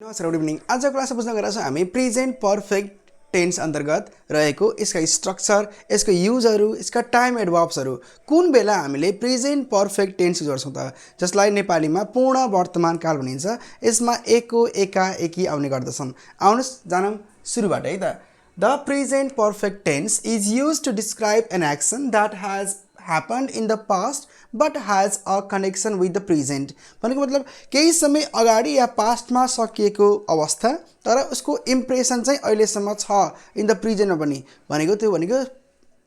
नमस्कार, good evening. आजको क्लासमा बुझ्न गइरहेको छौँ हामी प्रेजेन्ट पर्फेक्ट टेन्स अन्तर्गत रहेको यसका स्ट्रक्चर, यसको युजहरू, यसका टाइम एडभर्ब्सहरू कुन बेला हामीले प्रेजेन्ट पर्फेक्ट टेन्स युज गर्छौँ त, जसलाई नेपालीमा पूर्ण वर्तमान काल भनिन्छ। यसमा एको, एका, एकी आउने गर्दछन्। आउनुहोस् जानौँ सुरुबाट है त। The present perfect tense is use to describe an action that has happened in the past but has a connection with the present। भनेको मतलब केही समय अगाडि या पास्टमा सकिएको अवस्था तर उसको इम्प्रेसन चाहिँ अहिलेसम्म छ इन द प्रेजेन्टमा पनि। भनेको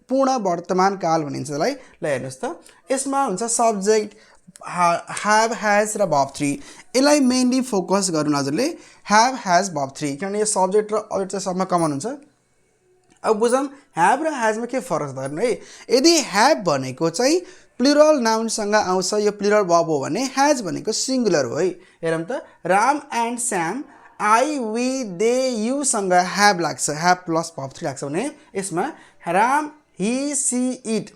पूर्ण वर्तमान काल भनिन्छ यसलाई। ल हेर्नुहोस् त, यसमा हुन्छ सब्जेक्ट have has र verb 3। यसलाई मेनली फोकस गरौँ हजुरले, have has verb 3, किनभने यो सब्जेक्ट र अब्जेक्ट चाहिँ सबमा कमन हुन्छ। अब बुझौँ ह्याभ र ह्याजमा के फरक छ है। यदि ह्याभ भनेको चाहिँ प्लुरल नाउनसँग आउँछ, यो प्लुरल वर्ब हो भने ह्याज भनेको सिङ्गुलर हो है। हेरौँ त, राम एन्ड स्याम, आई, वी, दे, युसँग ह्याभ लाग्छ, ह्याभ प्लस वर्ब 3 लाग्छ भने यसमा राम, ही, सी, इट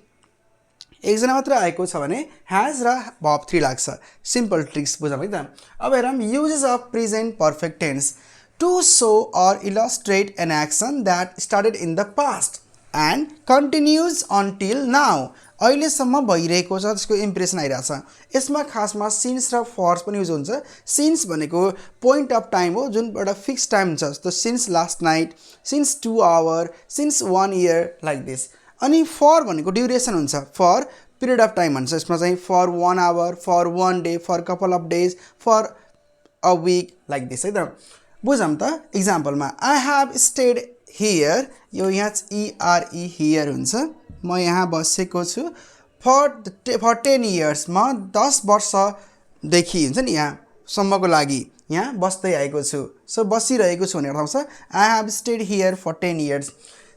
एकजना मात्र आएको छ भने ह्याज र वर्ब 3 लाग्छ। सिम्पल ट्रिक्स बुझौँ है त। अब हेरौँ uses of present perfect tense to show or illustrate an action that started in the past and continues until now। अहिलेसम्म भइरहेको छ, त्यसको इम्प्रेसन आइरहेछ। यसमा खासमा सिन्स र फर्स पनि युज हुन्छ। सिन्स भनेको पोइन्ट अफ टाइम हो, जुन एउटा फिक्स टाइम हुन्छ, जस्तो since last night, since 2 hour, since 1 year like this. अनि फर भनेको ड्युरेसन हुन्छ, फर पिरियड अफ टाइम भन्छ। यसमा चाहिँ for 1 hour, for 1 day, for couple of days, for a week like this है त। बुझौँ त इक्जाम्पलमा, आई हेभ स्टेड हियर, यो यहाँ ERE हियर हुन्छ। म यहाँ बसेको छु फर 10 इयर्स, म 10 वर्षदेखि हुन्छ नि यहाँसम्मको लागि यहाँ बस्दै आएको छु। सो बसिरहेको छु भनेर आउँछ। I have stayed here for 10 years.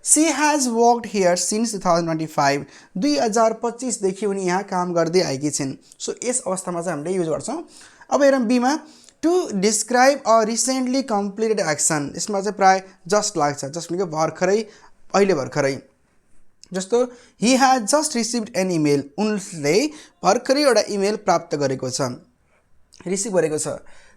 She has worked here since 2025, 2025देखि उनी यहाँ काम गर्दै आएकी छिन्। सो यस अवस्थामा चाहिँ हामीले युज गर्छौँ। अब हेरौँ बीमा, to describe a recently completed action. यसमा चाहिँ प्राय जस्ट लाग्छ, जस्ट भनेको भर्खरै, अहिले भर्खरै। जस्तो ही ह्याज जस्ट रिसिभ्ड एन इमेल, उनले भर्खरै एउटा इमेल प्राप्त गरेको छ, रिसिभ गरेको छ।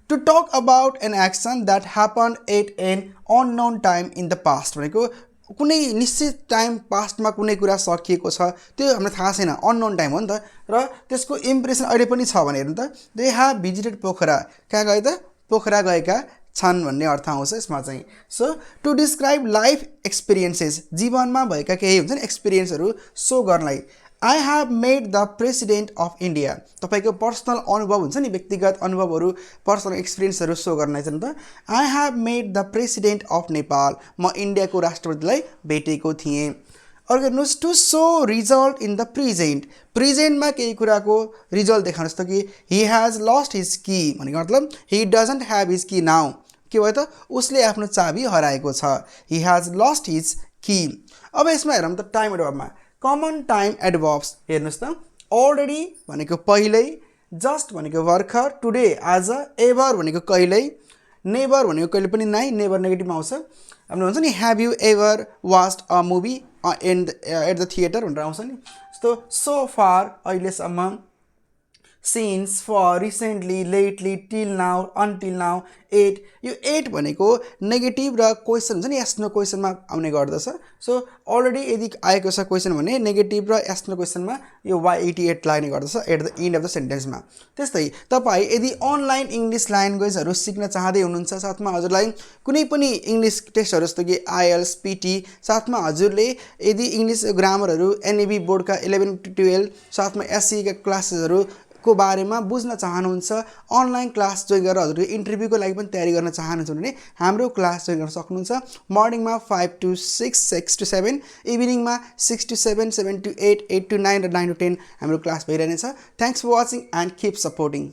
To talk about an action that happened at an unknown time in the past भनेको कुनै निश्चित टाइम पास्टमा कुनै कुरा सकिएको छ, त्यो हामीलाई थाहा छैन, अननोन टाइम हो नि त, र त्यसको इम्प्रेसन अहिले पनि छ भने हेर्नु त। दे हेभ भिजिटेड पोखरा, कहाँ गए त, पोखरा गएका छन् भन्ने अर्थ आउँछ यसमा चाहिँ। So to describe life experiences, जीवनमा भएका केही हुन्छ नि एक्सपिरियन्सहरू सो गर्नलाई। I have made the president of India, तपाईँको पर्सनल अनुभव हुन्छ नि, व्यक्तिगत अनुभवहरू, पर्सनल एक्सपिरियन्सहरू सो गर्न चाहिँ त। I have made the president of Nepal, म इन्डियाको राष्ट्रपतिलाई भेटेको थिएँ। अर्को हेर्नुहोस्, to show result in the present, प्रेजेन्टमा केही कुराको रिजल्ट देखाउनुहोस् त कि he has lost his key भनेको मतलब he doesn't have his key now, के भयो त, उसले आफ्नो चाबी हराएको छ, ही हेज लस्ट हिज की। अब यसमा हेरौँ त टाइम एडभर्बमा कमन टाइम एडभर्ब्स हेर्नुहोस् त। अलरेडी भनेको पहिल्यै, जस्ट भनेको भर्खर, टुडे आज, एभर भनेको कहिल्यै, नेभर भनेको कहिले पनि नाइ, नेभर नेगेटिभमा आउँछ। हाम्रो हुन्छ नि have you ever watched a movie at the theatre भनेर आउँछ नि। जस्तो सो फार अहिलेसम्म, since, for, recently, lately, till now, until now, at. यो एट भनेको नेगेटिभ र क्वेसन हुन्छ नि, एस्नो क्वेसनमा आउने गर्दछ। सो अलरेडी यदि आएको छ क्वेसन भने नेगेटिभ र एस्नो क्वेसनमा यो Y88 लाग्ने गर्दछ at the end of the सेन्टेन्समा। त्यस्तै तपाईँ यदि अनलाइन इङ्ग्लिस ल्याङ्ग्वेजहरू सिक्न चाहँदै हुनुहुन्छ, साथमा हजुरलाई कुनै पनि इङ्ग्लिस टेस्टहरू जस्तो कि IELTS, PT, साथमा हजुरले यदि इङ्ग्लिस ग्रामरहरू NAB बोर्डका 11 to 12, साथमा SCE का क्लासेसहरू को बारेमा बुझ्न चाहनुहुन्छ, अनलाइन क्लास जोइन गरेर हजुरको इन्टरभ्यूको लागि पनि तयारी गर्न चाहनुहुन्छ भने हाम्रो क्लास जोइन गर्न सक्नुहुन्छ। मर्निङमा 5 to 6, 6 to 7, इभिनिङमा 6 to 7, 7 to 8, 8 to 9 र 9 to 10 हाम्रो क्लास भइरहेनेछ। Thanks for watching and keep supporting.